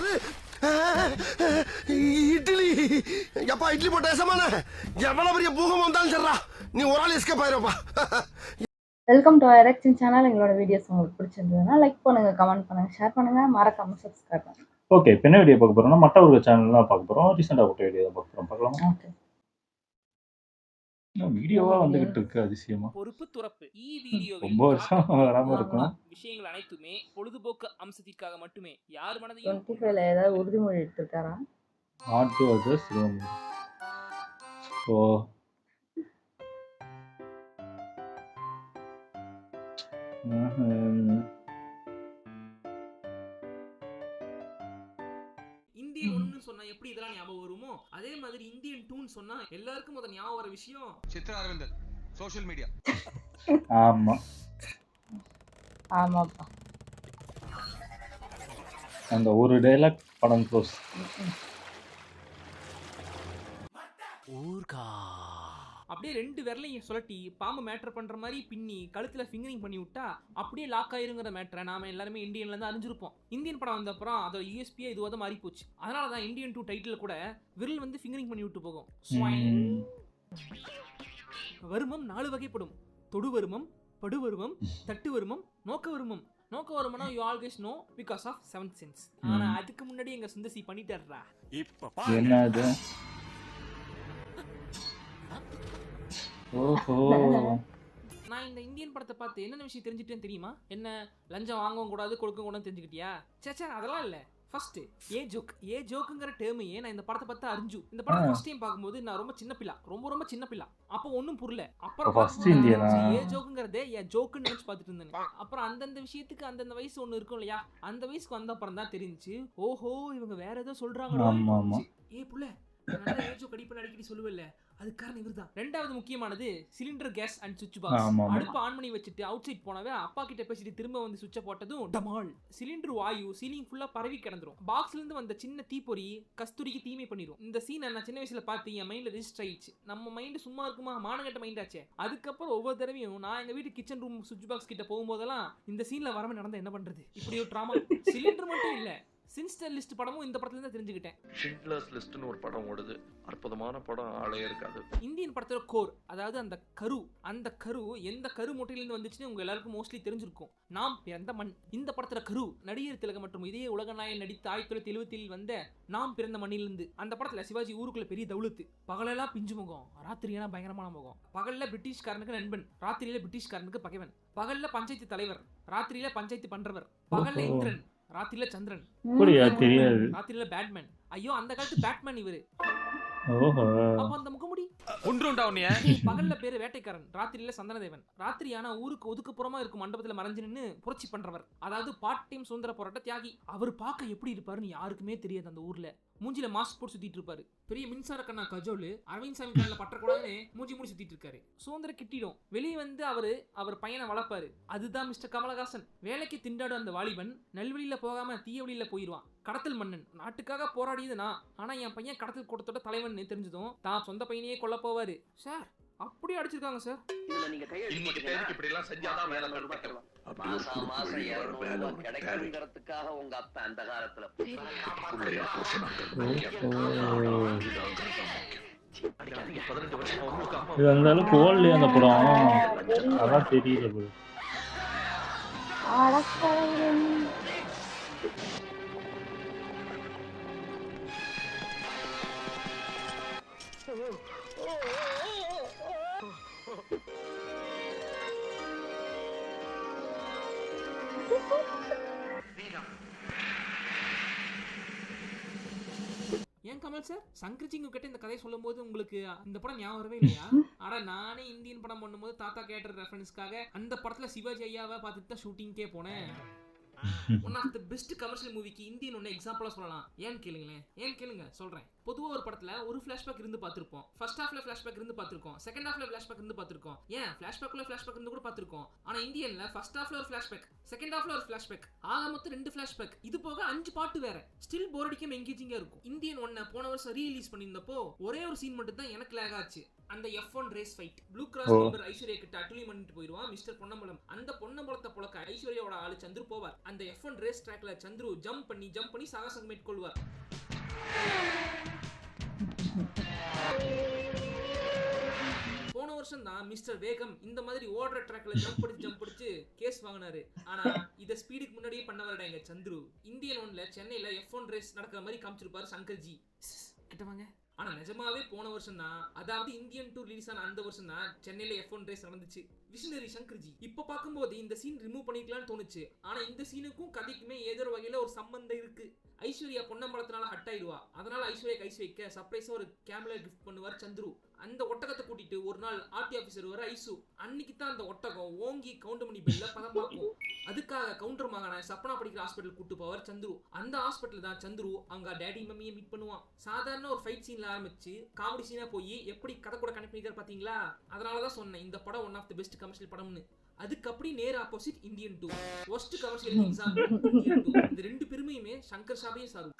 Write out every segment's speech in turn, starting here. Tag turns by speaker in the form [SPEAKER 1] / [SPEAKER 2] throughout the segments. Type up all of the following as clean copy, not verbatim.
[SPEAKER 1] என்னது இட்லி? எப்பா இட்லி போட்ட ஏசமான எவ்வளவு பெரிய பூகம் வந்தாலும் சரிடா, நீ ஒரு ஆள் எஸ்கேப் ஆயிருப்பா.
[SPEAKER 2] வெல்கம் டு எரெக்ஷன் சேனல். எங்களோட வீடியோஸ் உங்களுக்கு பிடிச்சிருந்ததுன்னா லைக் பண்ணுங்க, கமெண்ட் பண்ணுங்க, ஷேர் பண்ணுங்க, மறக்காம சப்ஸ்கிரைப் பண்ணுங்க.
[SPEAKER 3] ஓகே, இப்போ என்ன வீடியோ பார்க்க போறோம்னா மற்ற ஒரு சேனல்லாம் பார்க்க போறோம். ரீசெண்டாக போட்ட வீடியோ பார்க்க போறோம். பார்க்கலாமா?
[SPEAKER 2] ஓகே,
[SPEAKER 3] வீடியோவா வந்துகிட்டு இருக்கு அதிசயமா.
[SPEAKER 4] பொறுப்பு துறப்பு வீடியோவில்
[SPEAKER 3] ரொம்ப வருஷம் வராம இருக்கும்.
[SPEAKER 4] விஷயங்கள் அனைத்துமே பொழுதுபோக்கு அம்சத்திற்காக மட்டுமே. யார் மனதையும்
[SPEAKER 2] 25ல ஏதாவது உறுதிமொழி எடுத்துட்டாரா?
[SPEAKER 3] Not to others. ஓ
[SPEAKER 4] இந்தியன் ஒன்னு சொன்னா எப்படி இதெல்லாம் ஞாபகம் வருமோ, அதே மாதிரி இந்தியன் டூன்னு சொன்னா எல்லாருக்கும் முதல் ஞாபகம் வர விஷயம்
[SPEAKER 5] சித்ரா அரவிந்தன் சோஷியல் மீடியா.
[SPEAKER 3] ஆமா
[SPEAKER 2] ஆமாப்பா,
[SPEAKER 3] அந்த ஒரு டைலாக் படம் க்ளோஸ்.
[SPEAKER 4] அப்படியே ரெண்டு விரலையும் சுழட்டி பாம்பு மேட்டர் பண்ற மாதிரி பின்னி கழுத்துல ஃபிங்கரிங் பண்ணி விட்டா அப்படியே லாக் ஆயிருங்கிற மேட்டரை நாம எல்லாருமே இந்தியன்ல இருந்து அறிஞ்சிருப்போம். இந்தியன் படம் வந்த அப்புறம் அதோட யூஎஸ்பியா இதுவாக மாறி போச்சு. அதனாலதான் இந்தியன் 2 டைட்டில் கூட விரல் வந்து ஃபிங்கரிங் பண்ணி விட்டு போகும். வருமம் 4 வகைப்படும்: தொடு வருமம், படு வருமம், தட்டு வருமம், நோக்க வருமம். நோக்க வருமனா you always know because of 7th sense. ஆனா அதுக்கு முன்னாடி எங்க சுந்தசி பண்ணிட்டாருடா.
[SPEAKER 3] என்ன அது? ஓஹோ,
[SPEAKER 4] நான் இந்த இந்தியன் படத்தை பார்த்து என்னென்ன விஷயம் தெரிஞ்சுட்டேன்னு தெரியுமா? என்ன லஞ்சம் வாங்கவும் கூடாது, கொடுக்க கூடாது தெரிஞ்சுக்கிட்டியா? சேச்சா அதெல்லாம் இல்லை. ஃபர்ஸ்ட் ஏ ஜோக்குங்கிற டேர்மையே நான் இந்த படத்தை பார்த்து அறிஞ்சு. இந்த படத்தை ஃபர்ஸ்ட் டைம் பார்க்கும்போது நான் ரொம்ப சின்ன பிள்ளை, ரொம்ப சின்ன பிள்ளை. அப்போ ஒன்றும் புரியல. அப்புறம் ஏ ஜோக்குங்கிறதே ஏன் ஜோக்குன்னு நினைச்சு பார்த்துட்டு இருந்தேன். அப்புறம் அந்தந்த விஷயத்துக்கு அந்தந்த வயசு ஒன்று இருக்கும் இல்லையா, அந்த வயசுக்கு வந்த அப்புறம் தான் தெரிஞ்சு ஓஹோ இவங்க வேற ஏதோ சொல்றாங்க. ஏ புள்ள நல்லா ஏ ஜோக் அடிப்பேன் அடிக்கடி சொல்லுவேல்ல, அது காரணம் இவர்தான். ரெண்டாவது முக்கியமானது சிலிண்டர் கேஸ் அண்ட் சுவிட்ச் பாக்ஸ். அடுப்பு ஆன் பண்ணி வச்சுட்டு அவுட் சைட் போனவே அப்பா கிட்ட பேசிட்டு திரும்ப வந்து சுவிட்சை போட்டதும் டமால் சிலிண்டர் வாயு சீலிங் ஃபுல்லா பரவி கிடந்துரும். பாக்ஸ்ல இருந்து வந்த சின்ன தீப்பொறி கஸ்தூரிக்கு தீமை பண்ணிரும். இந்த சீனை நான் சின்ன வயசுல பார்த்து என் மைண்ட்ல ரெஜிஸ்டர் ஆயிடுச்சு. நம்ம மைண்ட் சும்மா இருக்குமா, மானகட்ட மைண்ட் ஆச்சே. அதுக்கப்புறம் ஒவ்வொரு தடவையும் நான் எங்க வீட்டு கிச்சன் ரூம் சுவிட்ச் பாக்ஸ் கிட்ட போகும்போதெல்லாம் இந்த சீன்ல வரமே நடந்தா என்ன பண்றது, இப்படி ஒரு ட்ராமா. சிலிண்டர் மட்டும் இல்ல, சின்ஸ்டர் லிஸ்ட் படமும் இந்த படத்துல இருந்து தெரிஞ்சுக்கிட்டேன்.
[SPEAKER 6] ஷிண்ட்லர்ஸ் லிஸ்ட்னு ஒரு படம் ஓடுது, அற்புதமான படம், ஆளே இருக்காது.
[SPEAKER 4] இந்தியன் படத்தோட கோர், அதாவது அந்த கரு எந்த கரு முட்டையிலிருந்து வந்துச்சுன்னு உங்க எல்லாருக்கும் மோஸ்ட்லி தெரிஞ்சிருக்கும். நாம் பிறந்த மண். இந்த படத்துல கரு நடிகர் திலகம் மற்றும் இதே உலகநாயகன் நடித்த 1970 வந்த நாம் பிறந்த மண்ணிலிருந்து. அந்த படத்துல சிவாஜி ஊருக்குள்ள பெரிய தவுளுத்து. பகலெல்லாம் பிஞ்சு முகம், ராத்திரியான பயங்கரமான முகம். பகல்ல பிரிட்டிஷ்காரனுக்கு நண்பன், ராத்திரியில பிரிட்டிஷ்காரனுக்கு பகைவன். பகல்ல பஞ்சாயத்து தலைவர், ராத்திரியில பஞ்சாயத்து பண்றவர். பகல்ல இந்திரன், ராத்திரில சந்திரன்.
[SPEAKER 3] தெரியாது.
[SPEAKER 4] ராத்திரில பேட்மேன். ஐயோ அந்த காலத்து பேட்மேன் இவரு.
[SPEAKER 3] ஓஹோ,
[SPEAKER 4] அப்ப அந்த முகமுடி பகல்ல பேரு வேட்டைக்காரன், ராத்திரியில சந்தனதேவன். ராத்திரியான ஊருக்கு ஒதுக்குப்புறமா இருக்கும் மண்டபத்துல மறைஞ்சு நின்னு புரட்சி பண்றவர், அதாவது பார்ட் டைம் சுதந்திர போராட்ட தியாகி. அவர் பார்க்க எப்படி இருப்பாருன்னு யாருக்குமே தெரியாது. அந்த ஊர்ல மூஞ்சில மாஸ்க் போட்டு சுத்திட்டு இருப்பாரு. பெரிய மின்சார கண்ணா கஜோலு அரவிந்த் சாமி கண்ணில் பற்றக்கூடாதுன்னு மூஞ்சி மூடி சுத்திட்டு இருக்காரு. சுதந்திர கிட்டிடும். வெளியே வந்து அவர் பையனை வளர்ப்பாரு. அதுதான் மிஸ்டர் கமலஹாசன். வேலைக்கு திண்டாடும் அந்த வாலிபன் நல்வழியில போகாம தீய வழியில போயிடுவான். கடத்தல் மன்னன். நாட்டுக்காக போராடியது நான், ஆனா என் பையன் கடத்தல் கூட்டத்தோட தலைவன் தெரிஞ்சதும் தான் சொந்த பையனையே கொல்ல போவாரு. சார் அப்படியே அடிச்சிருக்காங்க சார்.
[SPEAKER 6] இதுல நீங்க கையெழுத்து இப்படி எல்லாம் செஞ்சாதான் வேலை நடக்கும்.
[SPEAKER 7] மாசம் 200 கிடைக்குங்கிறதுக்காக உங்க அப்பா அந்த காலத்துல
[SPEAKER 3] இது அந்த அளவுக்கு ஓடலையே அந்த படம், அதான் தெரியல போல.
[SPEAKER 4] ஏன் கமல் சார் சங்கர் சிங் கிட்ட இந்த கதையை சொல்லும் போது உங்களுக்கு இந்த படம் ஞாபகம் வரவே இல்லையா? ஆனா நானே இந்தியன் படம் பண்ணும்போது தாத்தா கேட்டர் ரெஃபரன்ஸ்க்காக அந்த படத்துல சிவாஜி ஐயாவை பார்த்துட்டு தான் ஷூட்டிங்கே போனேன். One of the best commercial மூவிக்கு இந்தியன் ஒன்று எக்ஸாம்பிளா சொல்லலாம். ஏன்னு கேளுங்க சொல்றேன். பொதுவாக ஒரு படத்துல ஒரு ஃபிளாஷ்பேக் இருந்து பார்த்திருப்போம். ஃபர்ஸ்ட் ஹாஃப்ல ஃபிளாஷ்பேக் இருந்து பார்த்திருக்கோம், செகண்ட் ஹாஃப்ல ஃபிளாஷ்பேக் இருந்து பார்த்திருக்கோம், ஏன் ஃபிளாஷ்பேக்ல ஃபிளாஷ்பேக் இருந்து கூட பார்த்திருக்கோம். ஆனா இந்தியன்ல ஃபர்ஸ்ட் ஹாஃப்ல ஒரு ஃபிளாஷ்பேக், செகண்ட் ஹாஃப்ல ஒரு ஃபிளாஷ்பேக், ஆக மொத்தம் 2 ஃபிளாஷ்பேக். இது போக 5 பாட்டு வேற. ஸ்டில் போர் அடிக்காம எங்கேஜிங்கா இருக்கும். இந்தியன் 1 போன வருஷம் ரீ ரிலீஸ் பண்ணியிருந்தப்போ ஒரே ஒரு சீன் மட்டும் தான் எனக்கு லேக் ஆச்சு. அந்த F1 race fight blue cross member Aishwarya கிட்ட அட்டுலி பண்ணிட்டு போயிடுவான் மிஸ்டர் பொன்னம்பலம். அந்த பொன்னம்பலத்தை புலக்க ஐஸ்வர்யாவோட ஆளு சந்துரு போவார். அந்த F1 ரேஸ் ட்ராக்ல சந்துரு ஜம்ப் பண்ணி சாகசம் மேற்கொள்வார். போன வருஷம் தான் மிஸ்டர் வேகம் இந்த மாதிரி ஓடுற ட்ராக்ல ஜம்ப் அடிச்சு கேஸ் வாங்கினாரு. ஆனா இத ஸ்பீடுக்கு முன்னாடியே பண்ணவரடா எங்க சந்துரு. இந்தியன் 1ல சென்னையில F1 ரேஸ் நடக்கிற மாதிரி காமிச்சிருப்பாரு சங்கர்ஜி. கிட்ட வாங்க. ஆனா நிஜமாவே போன வருஷம் தான், அதாவது இந்தியன் 2 ரிலீஸ் ஆன அந்த வருஷம் தான் சென்னையில F1 ரேஸ் நடந்துச்சு. விஷனரி சங்கர்ஜி. இப்ப பாக்கும்போது இந்த சீன் ரிமூவ் பண்ணிக்கலாம்னு தோணுச்சு. ஆனா இந்த சீனுக்கும் கதைக்குமே ஏதோ ஒரு வகையில ஒரு சம்பந்தம் இருக்கு. ஐஸ்வர்யா பொன்னம்பலத்தினால ஹட் ஆயிடுவா. அதனால ஐஸ்வர்யா ஐஸ் வைக்க சர்ப்ரைஸா ஒரு கேமரா கிஃப்ட் பண்ணுவார் சந்துரு. அந்த ஒட்டகத்தை கூட்டிட்டு ஒரு நாள் ஆர்டி ஆபீசர் வர ஐசு. அன்னைக்கு தான் அந்த ஒட்டகம் ஓங்கி கவுண்டர் மணி பெல்ல பதம் பார்க்கும். அதுக்காக கவுண்டர் மகனை சப்பனா படிக்கிற ஹாஸ்பிட்டல் கூட்டு போவார் சந்துரு. அந்த ஹாஸ்பிட்டல் தான் சந்துரு அவங்க டேடி மம்மியை மீட் பண்ணுவான். சாதாரண ஒரு ஃபைட் சீன்ல ஆரம்பிச்சு காமெடி சீனா போய் எப்படி கதை கூட கனெக்ட் பண்ணிக்கிறார் பாத்தீங்களா? அதனாலதான் சொன்னேன் இந்த படம் one of the best commercial படம்னு. அதுக்கு அப்படி நேர் opposite Indian 2 worst commercial example Indian 2. இந்த ரெண்டு பெருமையுமே சங்கர் சாபியும் சாரும்.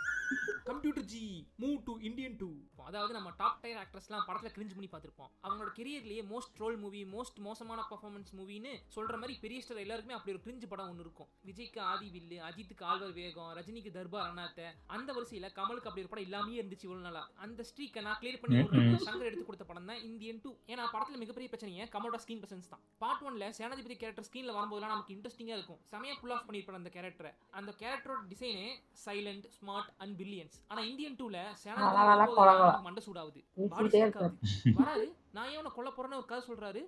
[SPEAKER 4] கம்ப்யூட்டர் ஜி மூவ் டு இந்தியன் 2. அதாவது நம்ம டாப் டயர் ஆக்ட்ரஸ்லாம் படத்துல கிரிஞ்ச் பண்ணி பார்த்திருப்போம். அவங்களோட கெரியர்லயே மோஸ்ட் ட்ரோல் மூவி, மோஸ்ட் மோசமான பெர்ஃபார்மன்ஸ் மூவின்னு சொல்ற மாதிரி பெரிய ஸ்டார் எல்லாருக்குமே அப்படி ஒரு கிரிஞ்ச் படம் ஒன்று இருக்கும். விஜய்க்கு ஆதி வில்லு, அஜித்துக்கு ஆழ்வார் வேகம், ரஜினிக்கு தர்பார் அண்ணாத்த. அந்த வரிசையில கமலுக்கு அப்படி ஒரு படம் இல்லாமே இருந்துச்சு இவ்வளவு நாளா. அந்த ஸ்ட்ரீக்கை நான் கிளியர் பண்ணி சங்கர் எடுத்து கொடுத்த படம் தான் இந்தியன் 2. ஏன்னா படத்துல மிகப்பெரிய பிரச்சனையே கமலோட ஸ்கிரீன் பிரசன்ஸ் தான். பார்ட் 1ல சேனாதிபதி கேரக்டர் ஸ்கிரீன்ல வரும்போதெல்லாம் நமக்கு இன்ட்ரெஸ்டிங்கா இருக்கும். செமையா புல் ஆஃப் பண்ணிருப்பாங்க அந்த கேரக்டரை. அந்த கேரக்டரோட டிசைனே சைலண்ட், ஸ்மார்ட் அண்ட் பிரில்லியன்ஸ். ஆனா இந்தியன் 2ல சேனாதிபதி மண்டை சூடாகுது, வராது. நான் ஏன் கொல்ல போறேன்னு ஒரு கதை சொல்றாரு,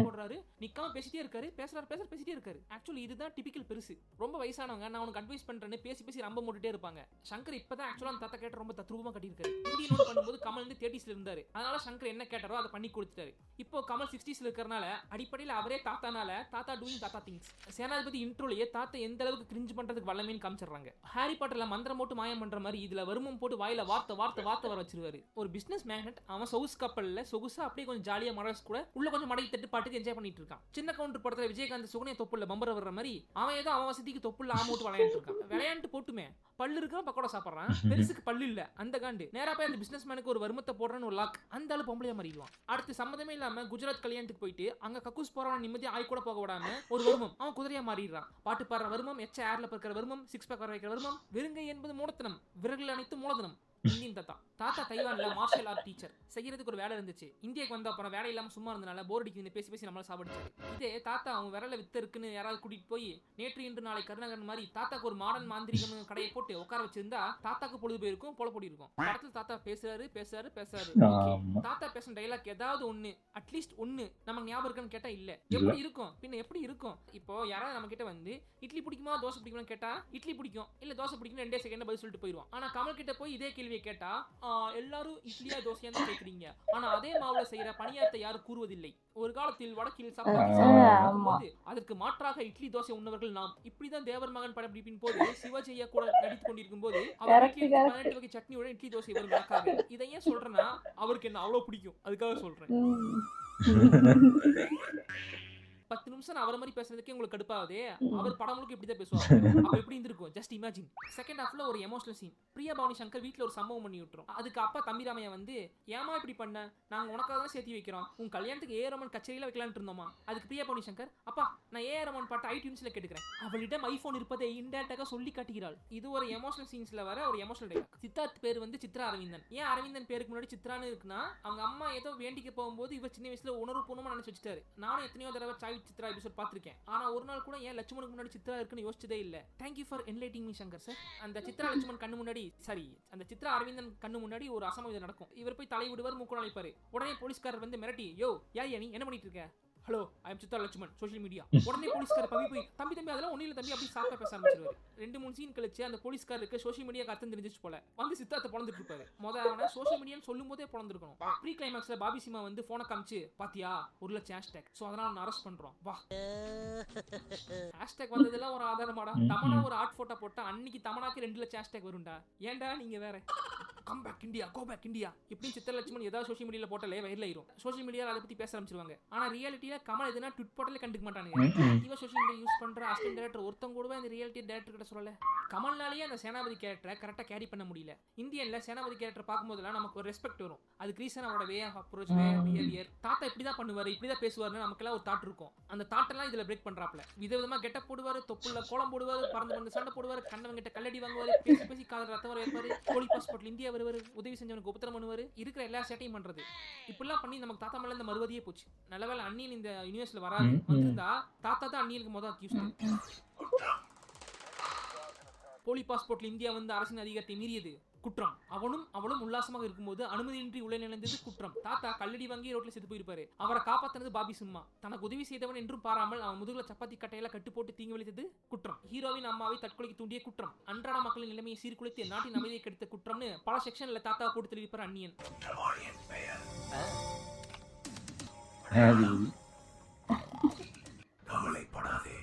[SPEAKER 4] போடுறாரு, நிக்காம பேசிட்டே இருக்காரு, பேசிட்டே இருக்காரு. ஆக்சுவலி இதுதான் டிபிக்கல் பெருசு. ரொம்ப வயசானவங்க நான் உனக்கு அட்வைஸ் பண்றேன்னு பேசி ரொம்ப மூட்டுட்டே இருப்பாங்க. சங்கர் இப்பதான் ஆக்சுவலா அந்த தாத்தா கேட்ட ரொம்ப தத்ரூபமா கட்டியிருக்காரு. இந்தியன் 1 பண்ணும்போது கமல் வந்து 30s இருந்தாரு. அதனால சங்கர் என்ன கேட்டாரோ அதை பண்ணி கொடுத்துட்டாரு. இப்போ கமல் 60s இருக்கிறனால அடிப்படையில் அவரே தாத்தானால தாத்தா டூயிங் தாத்தா திங்ஸ். சேனாதிபதி இன்ட்ரோலயே தாத்தா எந்த அளவுக்கு கிரிஞ்ச் பண்றதுக்கு வல்லமேன்னு காமிச்சிடுறாங்க. ஹாரி பாட்டர்ல மந்திரம் போட்டு மாயம் பண்ற மாதிரி இதுல வருமம் போட்டு வாயில வார்த்தை வர வச்சிருவாரு. ஒரு பிசினஸ் மேக்னட் அவன் சொகுசு கப்பல்ல சொகுசா அப்படியே கொஞ்சம் ஜாலியா மடஸ் கூட உள்ள கொஞ்சம் மடக்கி தட்டு பாட்டுக்கு என்ஜாய் பண்ணிட்டு இருக்கான். சின்ன கவுண்டர் படத்துல விஜயகாந்த் சுகனியா தொப்புள்ள பம்பர வர்ற மாதிரி அவன் ஏதோ அவன் வசதிக்கு தொப்புள்ள ஆமோட்டு விளையாண்டு இருக்கான். விளையாண்டு போட்டுமே பல்லு இருக்கா பக்கோடா சாப்பிட்றான், பெருசுக்கு பல்லு இல்ல அந்த காண்டு. நேரா போய் அந்த பிசினஸ் மேனுக்கு ஒரு வருமத்தை போடுறன்னு ஒரு லாக். அந்த ஆளு பொம்பளையா மாறிடுவான். அடுத்து சம்மதமே இல்லாம குஜராத் கல்யாணத்துக்கு போயிட்டு அங்க கக்கூஸ் போறவன் நிம்மதி ஆய் கூட போக விடாம ஒரு வருமம் அவன் குதிரையா மாறிடுறான். பாட்டு பாடுற வருமம், எச்ச ஏர்ல பறக்கிற வருமம், 6 பேக் வர வைக்கிற வருமம். வெறுங்கை என்பது மூடத்தனம், விரல்கள் அனைத்து மூலதனம். இந்தியன் தாத்தா தைவான்ல மார்ஷியல் ஆர்ட் டீச்சர். செய்யறதுக்கு ஒரு வேலை இருந்துச்சு. இந்தியாவுக்கு வந்த அப்புறம் வேலை இல்லாம சும்மா இருந்தனால போர் அடிக்குதுன்னு பேசி நம்மளால சாப்பிடுச்சு. இதே தாத்தா அவன் விரல வித்து இருக்குன்னு யாராவது கூட்டிட்டு போய் நேற்று இன்று நாளை கருணாகரன் மாதிரி தாத்தாக்கு ஒரு மாடர்ன் மாந்திரிகம் கடையை போட்டு உட்கார வச்சிருந்தா தாத்தாக்கு பொழுது போயிருக்கும், பொடி இருக்கும். படத்துல தாத்தா பேசுறாரு. தாத்தா பேசுற டைலாக் ஏதாவது ஒண்ணு, அட்லீஸ்ட் ஒண்ணு நமக்கு ஞாபகம் இருக்குன்னு கேட்டா இல்ல. எப்படி இருக்கும் பின்ன எப்படி இருக்கும்? இப்போ யாராவது நம்ம கிட்ட வந்து இட்லி பிடிக்குமா தோசை பிடிக்குமா கேட்டா இட்லி பிடிக்கும் இல்ல தோசை பிடிக்கும் 2 செகண்ட் பதில் சொல்லிட்டு போயிடுவான். ஆனா கமல் கிட்ட போய் இதே கேள்வி கேட்டா எல்லாரும் இட்லியா தோசையா தான் கேக்குறீங்க, ஆனா அதே மாவுல செய்யற பணியாரத்தை யாரும் கூறுவதில்லை. ஒரு காலத்தில் வடக்கில் சப்பாத்தி அதற்கு மாற்றாக இட்லி தோசை உண்ணவர்கள் நாம். இப்படிதான் தேவர் மகன் படப்பிடிப்பின் போது சிவாஜியா கூட நடித்துக் கொண்டிருக்கும் போது அவர் 18 வகை சட்னியோட இட்லி தோசை வரும் நடக்காது. இதை ஏன் சொல்றேன்னா அவருக்கு என்ன அவ்வளவு பிடிக்கும், அதுக்காக சொல்றேன். 10 நிமிஷம் அவரை மாதிரி பேசுறதுக்கே உங்களுக்கு கடுப்பாகுதே. அவர் படம் முழுக்க இப்படிதான் பேசுவாங்க. அப்ப எப்படி இருந்திருக்கும் ஜஸ்ட் இமேஜின். செகண்ட் ஹாஃப்ல ஒரு எமோஷனல் சீன். பிரியா பவானி சங்கர் வீட்ல ஒரு சம்பவம் பண்ணி விட்டுரும். அதுக்கு அப்பா தம்பிராமையா வந்து ஏமா இப்படி பண்ண, நாங்க உனக்காக தான் சேர்த்து வைக்கிறோம், உன் கல்யாணத்துக்கு ஏ ரமன் கச்சேரியில வைக்கலான்னு இருந்தோமா. அதுக்கு பிரியா பவானி சங்கர் அப்பா நான் ஏ ரமன் பாட்டு ஐடியூன்ஸ்ல கேட்டுக்கிறேன். அவளிடம் ஐபோன் இருப்பதை இன்டேரக்டாக சொல்லி காட்டுகிறாள். இது ஒரு எமோஷனல் சீன்ஸ்ல வர ஒரு எமோஷனல் டைலாக். சித்தார்த் பேர் வந்து சித்ரா அரவிந்தன். ஏன் அரவிந்தன் பேருக்கு முன்னாடி சித்ரான்னு இருக்குன்னா அவங்க அம்மா ஏதோ வேண்டிக்க போகும்போது இவர் சின்ன வயசுல உணர்வுபூர்வமா நினைச்சு வச்சுட்டாரு. நானும் எத்தனையோ தடவை சாய் சித்ரா எபிசோட் பார்த்திருக்கேன். ஆனா ஒரு நாள் கூட ஏன் லட்சுமணுக்கு முன்னாடி சித்ரா இருக்குன்னு யோசிச்சதே இல்ல. Thank you for enlightening me Shankar sir. அந்த சித்ரா லட்சுமண் கண்ணு முன்னாடி அந்த சித்ரா அரவிந்தன் கண்ணு முன்னாடி ஒரு அசம்பாவிதம் நடக்கும். இவர் போய் தலை விடுவார், மூக்கு அழைப்பாரு. உடனே போலீஸ்காரர் வந்து மிரட்டி யோ யார் நீ என்ன பண்ணிட்டு இருக்க, hello I am Chitra Lakshman social media. உடனே போலீஸ்காரர் போய் தம்பி அதெல்லாம் ஒன்னும் இல்ல தம்பி அப்படி சாப்பிட்டா பேச ஆரம்பிச்சிருவாரு. 2-3 சீன் கழிச்சு அந்த போலீஸ்காரருக்கு சோஷியல் மீடியா அர்த்தம் தெரிஞ்சிச்சு போல. வந்து சித்தார்த்த பொழந்துட்டு இருப்பாரு. முதல்ல சோஷியல் மீடியான்னு சொல்லும் போதே பொழந்திருக்கணும். ப்ரீ கிளைமாக்ஸ்ல பாபி சிமா வந்து போனை காமிச்சு பாத்தியா 1 லட்சம் ஹேஷ்டேக், சோ அதனால நான் அரெஸ்ட் பண்றோம் வா. ஹேஷ்டேக் வந்ததெல்லாம் ஒரு ஆதாரமாடா. தமனா ஒரு ஆர்ட் போட்டோ போட்டா அன்னைக்கு தமனாக்கு 2 லட்சம் ஹேஷ்டேக் வரும்டா. ஏன்டா நீங்க வேற come back India, go back India இப்படின்னு சித்தர் லட்சுமணன் ஏதாவது சோஷியல் மீடியால போட்டாலே வைரல் ஆயிரும். சோஷியல் மீடியால அதை பத்தி பேச ஆரம்பிச்சிருவாங்க. ஆனா ரியாலிட்டியில கமல் எதுனா ட்விட் போட்டாலே கண்டுக்க மாட்டானுங்க. இவ சோஷியல் மீடியா யூஸ் பண்ற அசிஸ்டன்ட் டைரக்டர் ஒருத்தங்க கூடவே அந்த ரியாலிட்டி டைரக்டர் கிட்ட சொல்லல. கமல்னாலேயே அந்த சேனாபதி கேரக்டரை கரெக்டா கேரி பண்ண முடியல. இந்தியன்ல சேனாபதி கேரக்டர் பார்க்கும்போதெல்லாம் நமக்கு ஒரு ரெஸ்பெக்ட் வரும். அதுக்கு ரீசன் அவரோட way of approach, way of behaviour. தாத்தா இப்படிதான் பண்ணுவாரு, இப்படிதான் பேசுவாருன்னு நமக்கெல்லாம் ஒரு தாட் இருக்கும். அந்த தாட்டெல்லாம் இதுல பிரேக் பண்றாப்ல. விதவிதமா கெட்டப் போடுவாரு, தொப்புள்ள கோலம் போடுவாரு, பறந்து வந்து சண்டை போடுவாரு, கண்ணவங்கிட்ட கல்லடி வாங்குவாரு, பேசி பேசி காதல் ரத்தம் வர வைப்பாரு, போலி பாஸ்போர்ட்ல இந்தியா வருவாரு, உதவி செஞ்சவனுக்கு உபத்திரம் பண்ணுவாரு, இருக்கிற எல்லா சேட்டையும் பண்றது. இப்படிலாம் பண்ணி நமக்கு தாத்தா மேல இந்த மறுவதியே போச்சு. நல்லவேளை அண்ணியன் இந்த யூனிவர்ஸ்ல வராது. வந்திருந்தா தாத்தா தான் அண்ணியனுக்கு முதல் அக்யூஸ்ட். போலி பாஸ்போர்ட்ல இந்தியா வந்து அரசின் அதிகாரத்தை மீறியது குற்றம். அவளும் உல்லாசமாக இருக்கும்போது அனுமதியின்றி உள்ள நினைந்தது குற்றம். தாத்தா கல்லடி வாங்கி ரோட்ல செத்து போயிருப்பாரு. அவரை காப்பாத்தினது பாபி சிம்மா. தனக்கு உதவி செய்தவன் என்றும் பாராமல் அவன் முதுகுல சப்பாத்தி கட்டையில கட்டு போட்டு தீங்கு விளைத்தது குற்றம். ஹீரோவின் அம்மாவை தற்கொலைக்கு தூண்டிய குற்றம். அன்றாட மக்களின் நிலைமையை சீர்குலைத்து நாட்டின் அமைதியை கெடுத்த குற்றம்னு பல செக்ஷன்ல தாத்தா போட்டு தெளிவிப்பார் அண்ணியன்.
[SPEAKER 8] கவலைப்படாதே,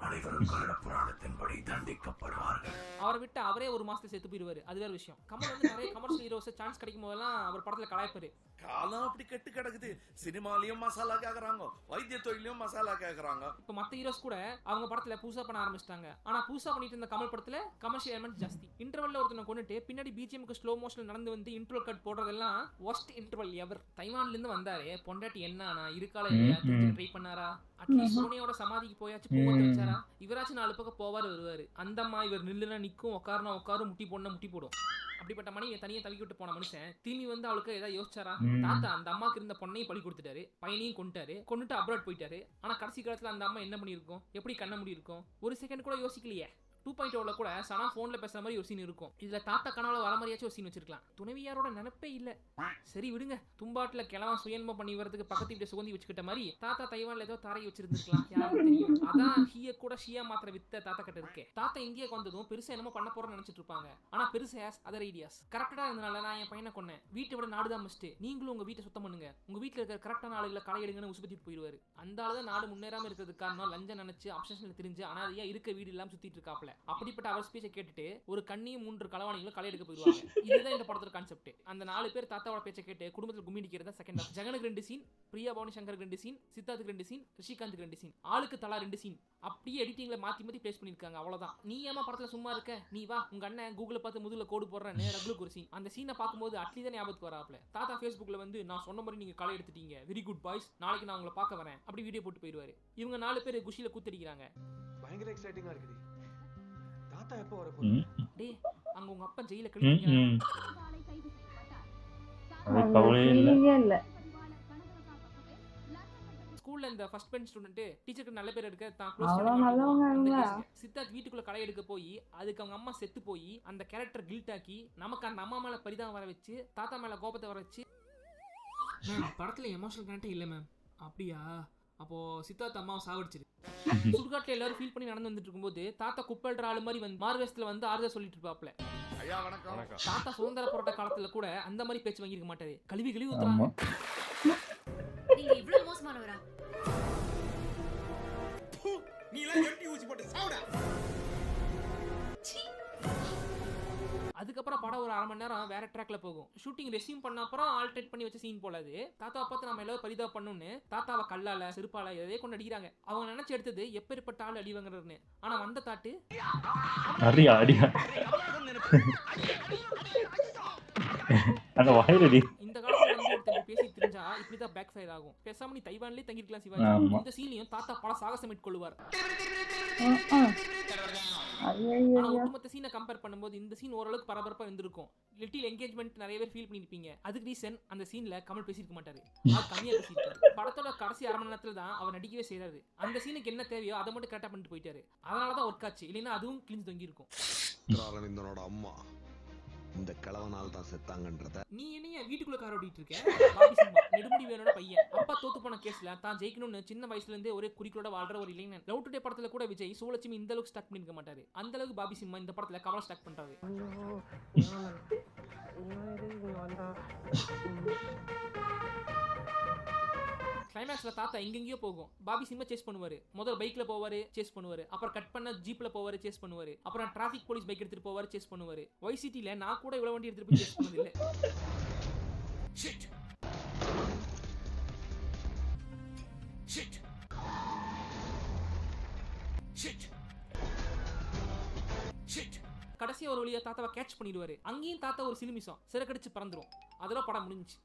[SPEAKER 8] அனைவரும் கருட புராணத்தின்படி தண்டிக்கப்படுவார்கள்.
[SPEAKER 4] அவரை விட்டு அவரே ஒரு மாசத்துல செத்து போயிருவாரு. அது வேற விஷயம். கமல் வந்து நிறைய கமர்ஷியல் ஹீரோஸ் சான்ஸ் கிடைக்கும் போதெல்லாம் அவர் படத்துல கலாய்ப்பாரு.
[SPEAKER 8] காலம் அப்படி கெட்டு கிடக்குது. சினிமாலயும் மசாலா கேக்குறாங்க, வைத்திய தொழிலையும் மசாலா கேக்குறாங்க.
[SPEAKER 4] இப்ப மத்த ஹீரோஸ் கூட அவங்க படத்துல புதுசா பண்ண ஆரம்பிச்சிட்டாங்க. ஆனா புதுசா பண்ணிட்டு இருந்த கமல் படத்துல கமர்ஷியல் எலிமெண்ட் ஜாஸ்தி. இன்டர்வல்ல ஒருத்தனை கொண்டுட்டு பின்னாடி பிஜிஎம்க்கு ஸ்லோ மோஷன்ல நடந்து வந்து இன்ட்ரோ கட் போடுறதெல்லாம் worst இன்டர்வல் எவர். தைவான்ல இருந்து வந்தாரே, பொண்டாட்டி என்ன இருக்கால இல்லையா ட்ரை பண்ணாரா? அட்லீஸ்ட் சோனியோட சமாதிக்கு போயாச்சும் பூவத்தை வச்சாரா? இவராச்சும் 4 பக்கம் போவாரு வருவாரு. அந்த அம்மா இவர் நில்லுனா நிக்கும், உட்காருனா உட்காரும், முட்டி போடனா முட்டி போடும். அப்படிப்பட்ட மனைவி தனியா தவிக்க விட்டு போன மனுஷன் திரும்பி வந்து அவளுக்கு ஏதாவது யோசிச்சாரா? தாத்தா அந்த அம்மாக்கு இருந்த பொண்ணையும் பழி கொடுத்துட்டாரு, பையனையும் கொண்டுட்டு அப்ராட் போயிட்டாரு. ஆனா கடைசி காலத்துல அந்த அம்மா என்ன பண்ணிருக்கும், எப்படி கண்ண முடி இருக்கும்? ஒரு செகண்ட் கூட யோசிக்கலையே. 2.0ல கூட சனா போன்ல பேசுற மாதிரி ஒரு சீன் இருக்கும். இதுல தாத்தா கனவுல வர மாதிரியாச்சும் ஒரு சீன் வச்சிருக்கலாம். துணைவியாரோட நினைப்பே இல்ல. சரி விடுங்க. தும்பாட்டுல கிழவன் சுயன்பம் பண்ணி வரதுக்கு பக்கத்து வீட்டை சுகந்தி வச்சுக்கிட்ட மாதிரி தாத்தா தைவான்ல ஏதோ தாரை வச்சிருந்துருக்கலாம். யாருக்கு தெரியும்? அதான் ஹீய கூட ஷியா மாத்திர வித்த தாத்தா கிட்ட இருக்கே. தாத்தா இந்தியாவுக்கு வந்ததும் பெருசா என்னமோ பண்ண போறோம்னு நினைச்சிட்டு இருப்பாங்க. ஆனா பெருசா அதர் ஐடியாஸ். கரெக்டா இருந்தனால நான் என் பையனை கொன்னேன். வீட்டை விட நாடுதான் மிஸ்ட். நீங்களும் உங்க வீட்டை சுத்தம் பண்ணுங்க. உங்க வீட்டுல இருக்கிற கரெக்டான ஆளுகளை களை எடுங்கன்னு உசுபத்திட்டு போயிருவாரு. அந்த ஆளுதான் நாடு முன்னேறாம இருக்கிறதுக்கு காரணம் லஞ்சம் நினைச்சு அப்சஷன்ல தெரிஞ்சு அனாதையா இருக்க வீடு இல்லாம சுத்திட்டு இருக்காப்ல. அப்படிப்பட்ட அவர் ஸ்பீச்சை கேட்டுட்டு ஒரு கண்ணியும் 3 களவாணிகளும் களை எடுக்க போயிருவாங்க. இதுதான் இந்த படத்தோட கான்செப்ட். அந்த 4 பேர் தாத்தாவோட பேச்சை கேட்டு குடும்பத்தில் கும்மிடிக்கிறதா செகண்ட் ஹாஃப். ஜெகனுக்கு 2 சீன், பிரியா பவானி சங்கருக்கு 2 சீன், சித்தார்த்துக்கு 2 சீன், ரிஷிகாந்துக்கு 2 சீன், ஆளுக்கு தலா 2 சீன். அப்படியே எடிட்டிங்ல மாத்தி மாத்தி பிளேஸ் பண்ணிருக்காங்க. அவ்வளவுதான். நீ ஏமா படத்துல சும்மா இருக்க, நீ வா உங்க அண்ணன் கூகுள பார்த்து முதுகுல கோடு போடுறேன்னு ரகுலுக்கு ஒரு சீன். அந்த சீனை பார்க்கும்போது அட்லி தான் ஞாபகத்துக்கு வராப்ல. தாத்தா ஃபேஸ்புக்ல வந்து நான் சொன்ன மாதிரி நீங்க களை எடுத்துட்டீங்க, வெரி குட் பாய்ஸ், நாளைக்கு நான் உங்களை பார்க்க வரேன் அப்படி வீடியோ போட்டு போயிருவாரு. இவங்க 4 பேர் குஷியில கூத்தடிக்கிறாங்க.
[SPEAKER 5] பயங்கர எக்ஸைட்டிங்கா இருக்குடி. தாத்தா எப்போ வர போறீங்க?
[SPEAKER 4] டேய் அங்க உங்க அப்பா ஜெயில கழிப்பீங்க.
[SPEAKER 2] இல்ல
[SPEAKER 4] ஸ்கூல்ல இந்த ஃபர்ஸ்ட் பெஞ்ச் ஸ்டூடண்ட் டீச்சருக்கு நல்ல பேர் எடுக்க தான்
[SPEAKER 2] அவ்வளவு நல்லவங்க இல்ல.
[SPEAKER 4] சித்தார்த் வீட்டுக்குள்ள களை எடுக்க போய் அதுக்கு அவங்க அம்மா செத்து போய் அந்த கேரக்டர் கில்ட் ஆக்கி நமக்கு அந்த அம்மா மேல பரிதாபம் வர வச்சு தாத்தா மேல கோபத்தை வர வச்சு. மேம் படத்துல எமோஷனல் கனெக்டே இல்ல மேம். அப்படியா? அப்போ சித்தார்த் அம்மாவை சாவடிச்சிரு. சுடுகாட்டுல எல்லாரும் ஃபீல் பண்ணி நடந்து வந்துட்டு இருக்கும்போது தாத்தா குப்பல்ற ஆளு மாதிரி வந்து மார்வேஸ்ல வந்து ஆறுதல் சொல்லிட்டு இருப்பாப்ல.
[SPEAKER 5] ஐயா வணக்கம்.
[SPEAKER 4] தாத்தா சுதந்திர போராட்ட காலத்துல கூட அந்த மாதிரி பேச்சு வாங்கிருக்க மாட்டாரு. கழுவி ஊத்துறாங்க.
[SPEAKER 9] நீங்க இவ்வளவு மோசமானவரா?
[SPEAKER 8] நீ எல்லாம் எட்டி ஊசி போட்டு சாவுடா.
[SPEAKER 4] அதுக்கப்புறம் படம் ஒரு 1/2 மணி நேரம் வேற ட்ராக்ல போகும். ஷூட்டிங் ரெஸ்யூம் பண்ண அப்புறம் ஆல்டர்னேட் பண்ணி வச்ச சீன் போல அது. தாத்தாவை பார்த்து நம்ம எல்லாரும் பரிதாபம் பண்ணணும்னு தாத்தாவை கல்லால செருப்பால எதையே கொண்டு அடிக்கிறாங்க. அவங்க நினைச்சு எடுத்தது எப்பேற்பட்ட ஆள் அடி வாங்குறதுன்னு. ஆனா வந்த தாட்டு
[SPEAKER 3] அடியா அந்த வாயிலடி.
[SPEAKER 4] இந்த காலத்துல வந்து ஒருத்தர் பேசி தெரிஞ்சா இப்படிதான் பேக் ஃபயர் ஆகும். பேசாம நீ தைவான்லயே தங்கிருக்கலாம் சிவாஜி. இந்த சீன்லயும் தாத்தா பல சாகசம் மேற்கொள்வார். ஆனா ஒட்டுமொத்த சீனை கம்பேர் பண்ணும்போது இந்த சீன் ஓரளவுக்கு பரபரப்பா இருந்திருக்கும். லிட்டில் என்கேஜ்மெண்ட் நிறைய பேர் ஃபீல் பண்ணிருப்பீங்க. அதுக்கு ரீசன் அந்த சீன்ல கமல் பேசியிருக்க மாட்டாரு, அவர் கம்மியா பேசியிருக்காரு. படத்தோட கடைசி 1/2 மணி நேரத்துல தான் அவர் நடிக்கவே செய்யறாரு. அந்த சீனுக்கு என்ன தேவையோ அதை மட்டும் கரெக்டா பண்ணிட்டு போயிட்டாரு. அதனாலதான் ஒர்க் ஆச்சு. இல்லைன்னா அதுவும் கிழிஞ்சு தொங்கி இருக்கும்.
[SPEAKER 1] அரவிந்தனோட அம்மா இந்த கிழவனால் தான் செத்தாங்கன்றத
[SPEAKER 4] நீ என்னைய வீட்டுக்குள்ள கார் ஓட்டிட்டு இருக்க? பாபி சிம்மா நெடுமுடி வேணோட பையன். அப்பா தோத்து போன கேஸ்ல தான் ஜெயிக்கணும்னு சின்ன வயசுல இருந்தே ஒரே குறிக்கோட வாழ்ற ஒரு இளைஞன். லவ் டுடே படத்துல கூட விஜய் சோலட்சுமி இந்த அளவுக்கு ஸ்டாக் பண்ணிருக்க மாட்டாரு. அந்த அளவுக்கு பாபி சிம்மா இந்த படத்துல கமல் ஸ்டாக் பண்றாரு. கிளைமேக்ஸ்ல தாத்தா எங்கெங்கயோ போகும். பாபி சிம்ம சேஸ் பண்ணுவாரு. முதல்ல பைக்ல போவாரு, சேஸ் பண்ணுவாரு. அப்புறம் கட் பண்ண ஜீப்ல போவாரு, சேஸ் பண்ணுவாரு. அப்புறம் டிராஃபிக் போலீஸ் பைக் எடுத்துட்டு போவாரு, சேஸ் பண்ணுவாரு. YCTல நான் கூட இவ்வளவு வண்டி எடுத்துட்டு போய் சேஸ் பண்ணது இல்ல.
[SPEAKER 8] Shit. Shit. Shit. Shit.
[SPEAKER 4] கடைசியா ஒரு வழியா தாத்தாவை கேட்ச் பண்ணிடுவாரு. அங்கேயும் தாத்தா ஒரு சிலுமிசம் சிறக்கடிச்சு பறந்துரும். அதோட படம் முடிஞ்சுச்சு.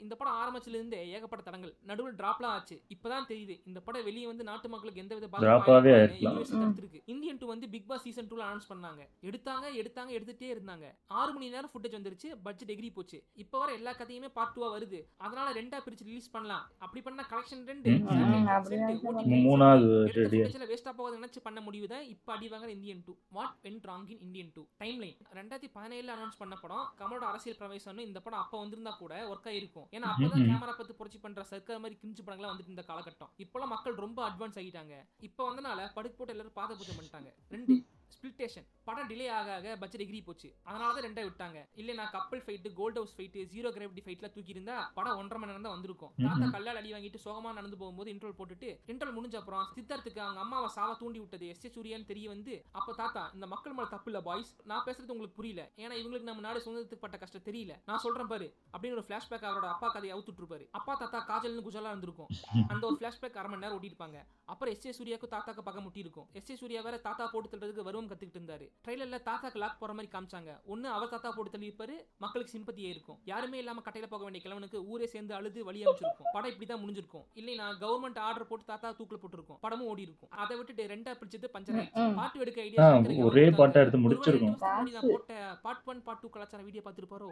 [SPEAKER 4] இந்த படம் ஆரம்பிச்சதுல இருந்தே ஏகப்பட்ட தடங்கள், நடுவில் டிராப்லாம் ஆச்சு. இப்பதான் தெரியுது இந்த படம் வெளியே வந்து நாட்டு மக்களுக்கு எந்த வித
[SPEAKER 3] டிராப்பாவே ஆயிருக்கலாம்.
[SPEAKER 4] இருக்கு. இந்தியன் 2 வந்து பிக் பாஸ் சீசன் 2ல அனௌன்ஸ் பண்ணாங்க. எடுத்துட்டே இருந்தாங்க. 6 மணி நேரம் ஃபுட்டேஜ் வந்துருச்சு. பட்ஜெட் எகிரி போச்சு. இப்போ வர எல்லா கதையுமே பார்ட் 2 வருது. அதனால ரெண்டா பிரிச்சு ரிலீஸ் பண்ணலாம். அப்படி பண்ண கலெக்ஷன் 2
[SPEAKER 3] மூணாவது
[SPEAKER 4] வேஸ்டா போகாத நினைச்சு பண்ண முடிவு தான் இப்ப அடி வாங்குற Indian 2. What went wrong in Indian 2 timeline 2017ல அனௌன்ஸ் பண்ண படம். கமலோட அரசியல் பிரவேசம்னு இந்த படம் அப்ப வந்திருந்தா கூட ஒர்க் ஆயிருக்கும். ஏன்னா அப்பதான் கேமரா பத்தி புரட்சி பண்ற சர்க்கார் மாதிரி கிஞ்சி படங்கள்லாம் வந்துட்டு இந்த காலகட்டம். இப்பெல்லாம் மக்கள் ரொம்ப அட்வான்ஸ் ஆகிட்டாங்க. இப்ப வந்தனால படுக்கு போட்டு எல்லாரும் பாத பூஜை பண்ணிட்டாங்க. 2 ஸ்பிளிட்டேஷன் படம் டிலே ஆக பட்ஜெட் எகிரி போச்சு. அதனாலதான் 2 விட்டாங்க. இல்ல நான் கப்பல் fight, gold house fight, zero gravity ஃபைட்ல தூக்கி இருந்தா படம் 1.5 மணி நேரம் தான் வந்திருக்கும். தாத்தா கல்லால் அடி வாங்கிட்டு சோகமா நடந்து போகும்போது இன்ட்ரோல் போட்டுட்டு இன்ட்ரோல் முடிஞ்ச அப்புறம் சித்தார்த்துக்கு அவங்க அம்மாவை சாவ தூண்டி விட்டது எஸ் சூர்யான்னு தெரிய வந்து அப்ப தாத்தா இந்த மக்கள் மேல தப்பு இல்ல பாய்ஸ், நான் பேசுறது உங்களுக்கு புரியல, ஏன்னா இவங்களுக்கு நம்ம நாடு சுதந்திரத்துக்கு பட்ட கஷ்டம் தெரியல, நான் சொல்றேன் பாரு அப்படின்னு ஒரு பிளாஷ்பேக் அவரோட அப்பா கதையை அவுத்துட்டு இருப்பாரு. அப்பா தாத்தா காஜல்னு குஜலா இருந்திருக்கும். அந்த ஒரு பிளாஷ்பேக் 1/2 மணி நேரம் ஓட்டிருப்பாங்க. அப்புறம் எஸ் சூர்யாவுக்கு தாத்தாக்கு பக்கம் முட்டி இருக்கும். எஸ் சூர்யா வேற தாத்தா போட்டு தள்ளுறதுக்கு வருவம் கத்துக்கிட்டு இருந்தாரு. ட்ரைலர்ல தாத்தாக்கு லாக் போற மாதிரி காமிச்சாங்க. ஒண்ணு அவர் தாத்தா போட்டு தள்ளி இருப்பாரு, மக்களுக்கு சிம்பத்தியே இருக்கும். யாருமே இல்லாம கட்டையில போக வேண்டிய கிழவனுக்கு ஊரே சேர்ந்து அழுது வழி அமைச்சிருக்கும். படம் இப்படிதான் முடிஞ்சிருக்கும். இல்லைனா கவர்மெண்ட் ஆர்டர் போட்டு தாத்தா தூக்குல போட்டுருக்கும். படமும் ஓடி இருக்கும். அதை விட்டுட்டு 2 பிரிச்சது பஞ்சர் ஆயிடுச்சு. பாட்டு எடுக்க ஐடியா
[SPEAKER 3] ஒரே பாட்டா எடுத்து முடிச்சிருக்கும்.
[SPEAKER 4] நான் போட்ட பார்ட் 1 பார்ட் 2 கலாச்சார வீடியோ பார்த்திருப்பாரோ.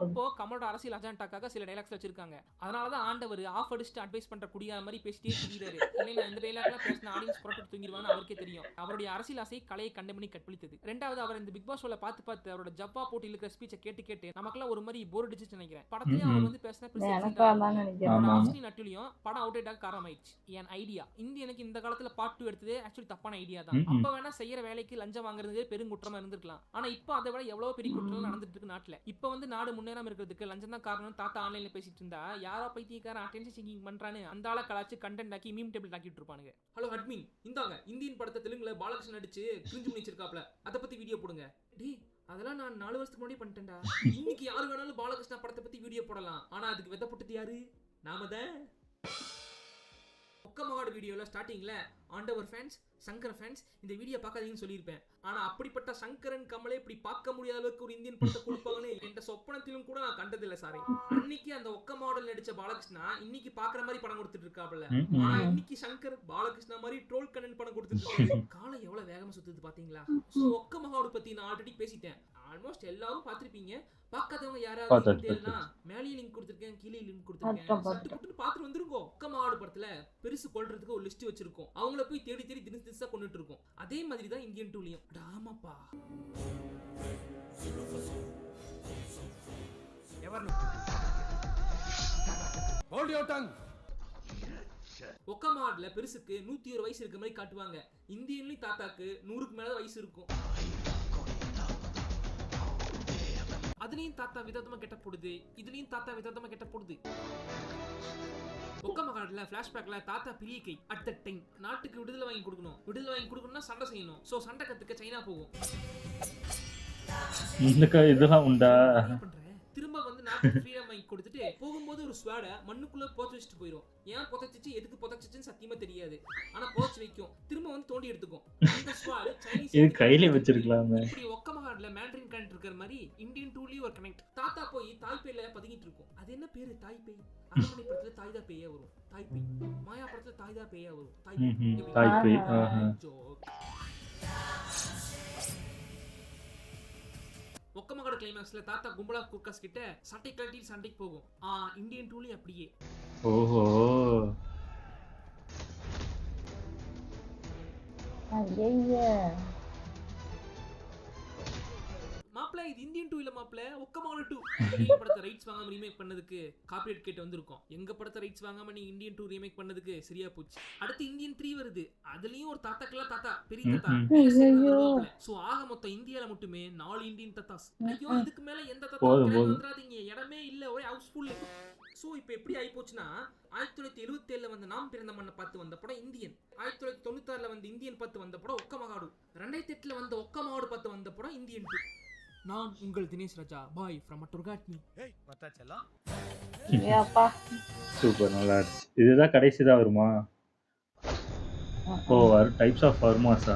[SPEAKER 4] அப்போ கமலோட அரசியல் அஜெண்டாக்காக சில டைலாக்ஸ் வச்சிருக்காங்க. அதனாலதான் ஆண்டவர் ஆஃப் அடிச்சுட்டு அட்வைஸ் பண்ற குடியா மாதிரி பேசிட்டே திரிறாரு. இல்லைனா இந்த டைலாக்லாம் பேசின ஆடியன்ஸ் புரட்டு தூங்கிடுவான்னு அவருக்கே தெரியும். அவருடைய அரசியல் ஆசை கலையை கண்டமணி கட்பிடித்தது. 2வது அவர் இந்த பிக் பாஸ் ஷோல பார்த்து அவரோட ஜப்பா போட்டு இருக்கிற ஸ்பீச்சை கேட்டு நமக்கெல்லாம் ஒரு மாதிரி போர் அடிச்சுச்சு நினைக்கிறேன். படத்துலயே அவர் வந்து பேசின நட்டுலியும் படம் அவுட் ஆக காரணமாயிடுச்சு. என் ஐடியா இந்தியனுக்கு இந்த காலத்துல பார்ட் 2 எடுத்தது ஆக்சுவலி தப்பான ஐடியா தான். அப்ப வேணா செய்யற வேலைக்கு லஞ்சம் வாங்குறது பெருங்குற்றமா இருந்திருக்கலாம். ஆனா இப்ப அதை விட எவ்வளவு பெரிய குற்றம் நடந்துட்டு இருக்கு நாட்டுல. இப்ப வந்து நாடு முன்னேறாம இருக்கிறதுக்கு லஞ்சம் தான் காரணம் தாத்தா ஆன்லைன்ல பேசிட்டு இருந்தா யாரோ பைத்தியக்காரன் அட்டென்ஷன் சீக்கிங் பண்றான்னு அந்த ஆள கலாச்சு கண்டென்ட் ஆக்கி மீம் டேபிள் ஆக்கிட்டு இருப்பானுங்க. ஹலோ அட்மின் இந்தாங்க இந்தியன் படத்தை தெலுங்குல பாலகிருஷ்ணன் நடிச்சு கிரிஞ்சு பண்ணி வச்சிருக்காப்ல, அதை பத்தி வீடியோ போடுங்க. டேய் அதெல்லாம் நான் 4 வருஷத்துக்கு முன்னாடி பண்ணிட்டேன்டா. இன்னைக்கு யாரு வேணாலும் பாலகிருஷ்ணா படத்தை பத்தி வீடியோ போடலாம். ஆனா அதுக்கு வெத்தப்பட்டது யாரு? நாம தான். ஒக்கமகாடு வீடியோல ஸ்டார்டிங்ல ஆண்டவர் ஃபேன்ஸ் சங்கர் ஃபேன்ஸ் இந்த வீடியோ பார்க்காதீங்கன்னு சொல்லியிருப்பேன். ஆனா அப்படிப்பட்ட சங்கரன் கமலே இப்படி பார்க்க முடியாத அளவுக்கு ஒரு இந்தியன் படத்தை கொடுப்பாங்கன்னு எந்த சொப்பனத்திலும் கூட நான் கண்டதில்லை சாரே. அன்னைக்கு அந்த ஒக்க மாடல் நடிச்ச பாலகிருஷ்ணா இன்னைக்கு பாக்குற மாதிரி படம் கொடுத்துட்டு இருக்காப்ல. ஆனா இன்னைக்கு சங்கர் பாலகிருஷ்ணா மாதிரி ட்ரோல் கண்ணன் படம் கொடுத்துட்டு இருக்காரு. காலம் எவ்வளவு வேகமா சுத்துது பாத்தீங்களா? ஒக்க மகாடு பத்தி நான் ஆல்ரெடி பேசிட்டேன். ஆல்மோஸ்ட் எல்லாரும் பார்த்திருப்பீங்க. பார்க்காதவங்க யாராவது மேலேயே லிங்க் கொடுத்துருக்கேன், கீழே லிங்க் கொடுத்துருக்கேன், பார்த்துட்டு வந்துருக்கோ. ஒக்க மகாடு படத்துல பெருசு கொள்றதுக்கு ஒரு லிஸ்ட் வச்சிருக்கோம். அவங்கள போய் தேடி தினசா கொண்டுட்டு இருக்கோம். அதே மாதிரி தான் இந்தியன் 2லயும். ஆமாப்பா ஒக்கமாட்ல பெருசுக்கு 101 வயசு இருக்க மாதிரி காட்டுவாங்க. இந்தியன்லயும் தாத்தாக்கு 100க்கு மேல வயசு இருக்கும். அதுலயும் தாத்தா விதமா கெட்ட போடுது, இதுலயும் தாத்தா விதமா கெட்ட போடுது. ஒக்கமகாடுல பிளாஷ்பேக்ல தாத்தா பெரிய கை அட் தட் டைம் நாட்டுக்கு விடுதலை வாங்கி கொடுக்கணும்னா சண்டை செய்யணும். சோ சண்டை கத்துக்க சைனா போகும்.
[SPEAKER 3] இதெல்லாம் உண்டா?
[SPEAKER 4] திரும்ப வந்து நாட்டுக்கு ஃப்ரீடம் வாங்கி கொடுத்துட்டு போகும்போது ஒரு ஸ்வாட மண்ணுக்குள்ள போச்சு வச்சுட்டு போயிடும். ஏன் புதைச்சிச்சு எதுக்கு புதைச்சிச்சுன்னு சத்தியமா தெரியாது. ஆனா போச்சு வைக்கும், திரும்ப வந்து தோண்டி எடுத்துக்கும். இந்த ஸ்வாட் சைனீஸ்
[SPEAKER 3] கையில வச்சிருக்கலாமே.
[SPEAKER 4] இப்படி ஒக்கமகாடுல மேண்டரின் கனெக்ட் இருக்கிற மாதிரி இந்தியன் 2லயும் ஒரு கனெக்ட். தாத்தா போய் தாய்பேயில பதுங்கிட்டு இருக்கும். அது என்ன பேரு? தாய்பேய். அரண்மனை படத்துல தாய்தா பேயா வரும், தாய்பேய். மாயா படத்துல தாய்தா பேயா வரும், தாய்பேய். ஒக்கமகாடு கிளைமாக்ஸ்ல தாத்தா கும்பலா குர்காஸ் கிட்ட சட்டை கழட்டி சண்டைக்கு போகும். இந்தியன் 2லயும் அப்படியே.
[SPEAKER 3] ஓஹோ
[SPEAKER 4] மாப்பிள்ள மாப்பிள்ள இது இந்தியன் 2 இல்ல மாப்பிள்ள ஒக்கமான 2. இந்தியன் படத்தை ரைட்ஸ் வாங்காம ரீமேக் பண்ணதுக்கு காப்பிரைட் கேட்டு வந்திருக்கோம். எங்க படத்தை ரைட்ஸ் வாங்காம நீ இந்தியன் 2 ரீமேக் பண்ணதுக்கு சரியா போச்சு. அடுத்து இந்தியன் 3 வருது. அதுலயும் ஒரு தாத்தாக்கெல்லாம் தாத்தா பெரிய தாத்தா. சோ ஆக மொத்தம் இந்தியால மட்டுமே 4 இந்தியன் தாத்தாஸ். ஐயோ இதுக்கு மேல எந்த தாத்தா வந்துறாதீங்க, இடமே இல்ல, ஒரே ஹவுஸ்ஃபுல். சோ இப்போ எப்படி ஆயி போச்சுன்னா 1977ல வந்த நாம் பிறந்த மண்ணை பார்த்து வந்த படம் இந்தியன், 1996ல வந்து இந்தியன் பார்த்து வந்த படம் ஒக்கமகாடு, 2008ல வந்த ஒக்கமாடு பார்த்து வந்த படம் இந்தியன் 2. நான் உங்கள் தினேஷ் ராஜா, பாய் ஃப்ரம் அட்டர்காட்னி.
[SPEAKER 2] ஏப்பா
[SPEAKER 3] சூப்பர், நல்லா இருந்துச்சு. இதுதான் கடைசி தான் வருமா? ஓ டைப்ஸ் ஆஃப் வர்மாஸா?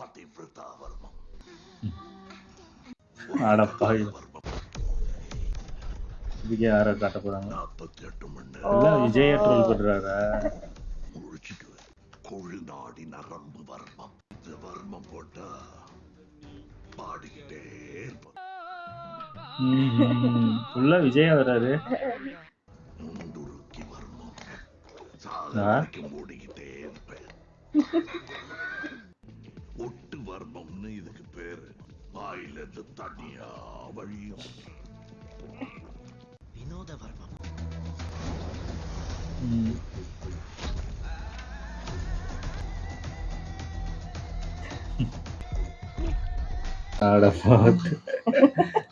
[SPEAKER 8] பதிவிரதா வர்மம்.
[SPEAKER 3] அடப்பா, இதுக்கு யாரை காட்ட போறாங்க?
[SPEAKER 8] 48 மணி
[SPEAKER 3] இல்ல விஜய ட்ரோல் பண்றாரா?
[SPEAKER 8] முடிச்சுட்டு கொழுநாடி நரம்பு வர்மம். இந்த வர்மம் போட்டா பாடிக்கிட்டே இருப்போம்.
[SPEAKER 3] ஃபுல்லா விஜய் வர்றாரு.
[SPEAKER 8] முண்டுருக்கி வர்மம் சாதாரணக்கு மூடிக்கிட்டே இருப்பேன். ஒட்டு வர்மம்னு இதுக்கு பேரு. வாயில இருந்து தனியா வழியும். வினோத வர்மம்.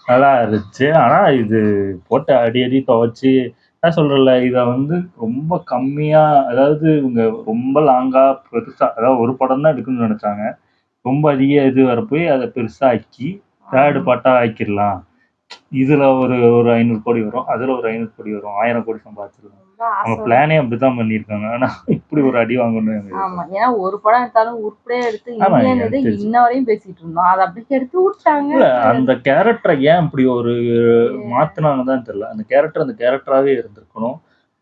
[SPEAKER 3] நல்லா இருந்துச்சு. ஆனா இது போட்டு அடி துவைச்சு நான் சொல்றேன்ல, இதை வந்து ரொம்ப கம்மியா, அதாவது இவங்க ரொம்ப லாங்கா பெருசா, அதாவது ஒரு படம் தான் எடுக்கணும்னு நினைச்சாங்க. ரொம்ப அதிக இது வரப்போய் அதை பெருசா ஆக்கி தேர்டு பாட்டா ஆக்கிடலாம். இதுல ஒரு 500 கோடி வரும், அதுல ஒரு 500 கோடி வரும், 1000 கோடி சம்பாதிச்சிடலாம். அவங்க பிளானே அப்படிதான் பண்ணிருக்காங்க. ஆனா இப்படி ஒரு அடி வாங்கணும்.
[SPEAKER 2] ஆமா, ஏன்னா ஒரு படம் எடுத்தாலும் உருப்படியா எடுத்து இந்தியன் இது இன்ன வரையும் பேசிட்டு இருந்தோம், அதை அப்படி எடுத்து விட்டாங்க.
[SPEAKER 3] அந்த கேரக்டரை ஏன் இப்படி ஒரு மாத்தினாங்கதான் தெரியல. அந்த கேரக்டராவே இருந்திருக்கணும்.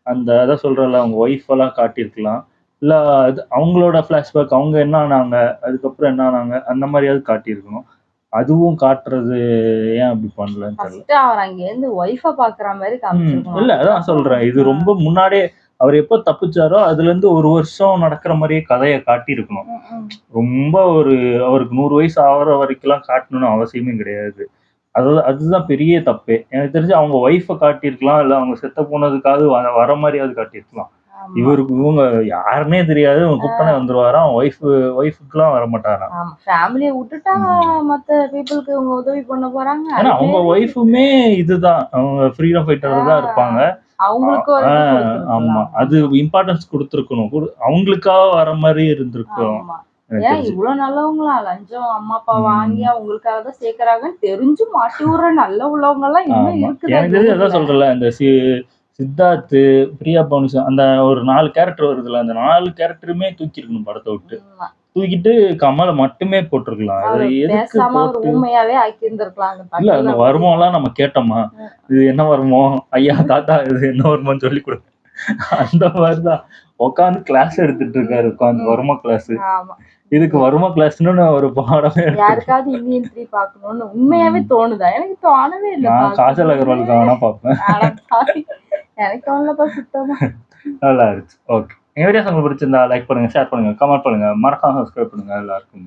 [SPEAKER 3] அந்த அதான் சொல்றல, அவங்க ஒய்ஃப் எல்லாம் காட்டியிருக்கலாம். இல்ல அது அவங்களோட பிளாஷ்பேக், அவங்க என்ன ஆனாங்க, அதுக்கப்புறம் என்ன ஆனாங்க, அந்த மாதிரியாவது காட்டியிருக்கணும். அதுவும் காட்டுறது ஏன் அப்படி பண்ணலன்னு தெரியல.
[SPEAKER 2] அவர் அங்க இருந்து ஒய்ஃபை பாக்குற மாதிரி காமிச்சிருக்கணும்.
[SPEAKER 3] இல்ல அதான் சொல்றேன், இது ரொம்ப முன்னாடியே அவர் எப்ப தப்பிச்சாரோ அதுல இருந்து ஒரு வருஷம் நடக்கிற மாதிரியே கதையை காட்டியிருக்கணும். ரொம்ப அவருக்கு 100 வயசு ஆகிற வரைக்கும் எல்லாம் காட்டணும்னு அவசியமே கிடையாது. அதுதான் பெரிய தப்பே. எனக்கு தெரிஞ்சு அவங்க ஒய்ஃபை காட்டியிருக்கலாம், இல்ல அவங்க செத்த போனதுக்காவது வர மாதிரியாவது காட்டியிருக்கலாம். இவங்க யாருன்னே தெரியாது, அவங்க கூப்பிட்டனே வந்துருவாராம். ஒய்ஃபுக்குலாம் வர மாட்டாராம்.
[SPEAKER 2] ஃபேமிலியை விட்டுட்டா மத்த பீப்புளுக்கு இவங்க உதவி பண்ண போறாங்க.
[SPEAKER 3] ஏன்னா அவங்க ஒய்ஃபுமே இதுதான், அவங்க ஃப்ரீடம் ஃபைட்டர் தான் இருப்பாங்க. அவங்களுக்கு ஆமா, அது இம்பார்ட்டன்ஸ் கொடுத்துருக்கணும். அவங்களுக்காக வர மாதிரி இருந்திருக்கணும்.
[SPEAKER 2] ஏன் இவ்வளவு நல்லவங்களா லஞ்சம் அம்மா அப்பா வாங்கி அவங்களுக்காக தான் சேர்க்கறாங்கன்னு தெரிஞ்சு மாட்டி விடுற நல்ல உள்ளவங்க எல்லாம் இன்னும் இருக்குது.
[SPEAKER 3] எனக்கு தெரிஞ்சு அதான் சொல்றேன்ல, இந்த சித்தார்த், பிரியா பவுனிஷா, அந்த ஒரு 4 கேரக்டர் வருதுல்ல, அந்த 4 கேரக்டருமே தூக்கிருக்கணும் படத்தை விட்டு. தூக்கிட்டு கமலை மட்டுமே போட்டிருக்கலாம். எதுக்கு போட்டு
[SPEAKER 2] உண்மையாவே ஆக்கி இருந்திருக்கலாம்.
[SPEAKER 3] இல்ல அந்த வருமம் எல்லாம் நம்ம கேட்டோமா, இது என்ன வருமம் ஐயா தாத்தா, இது என்ன வருமோன்னு சொல்லி கொடுங்க. அந்த மாதிரிதான் உட்காந்து கிளாஸ் எடுத்துட்டு இருக்காரு, உட்காந்து வருமா கிளாஸ். இதுக்கு வருமா கிளாஸ்ன்னு ஒரு பாடமே
[SPEAKER 2] யாருக்காவது இந்தியன் 3 பாக்கணும்னு உண்மையாவே தோணுதா? எனக்கு தோணவே இல்லை.
[SPEAKER 3] நான் காஜல் அகர்வாலுக்கு வேணா பார்ப்பேன்.
[SPEAKER 2] எனக்கு அவங்களப்பா சுத்தமா
[SPEAKER 3] நல்லா இருந்துச்சு. ஓகே, என் வீடியோஸ் உங்களுக்கு பிடிச்சிருந்தா லைக் பண்ணுங்க, ஷேர் பண்ணுங்க, கமெண்ட் பண்ணுங்க, மறக்காம சப்ஸ்கிரைப் பண்ணுங்க. எல்லாருக்கும்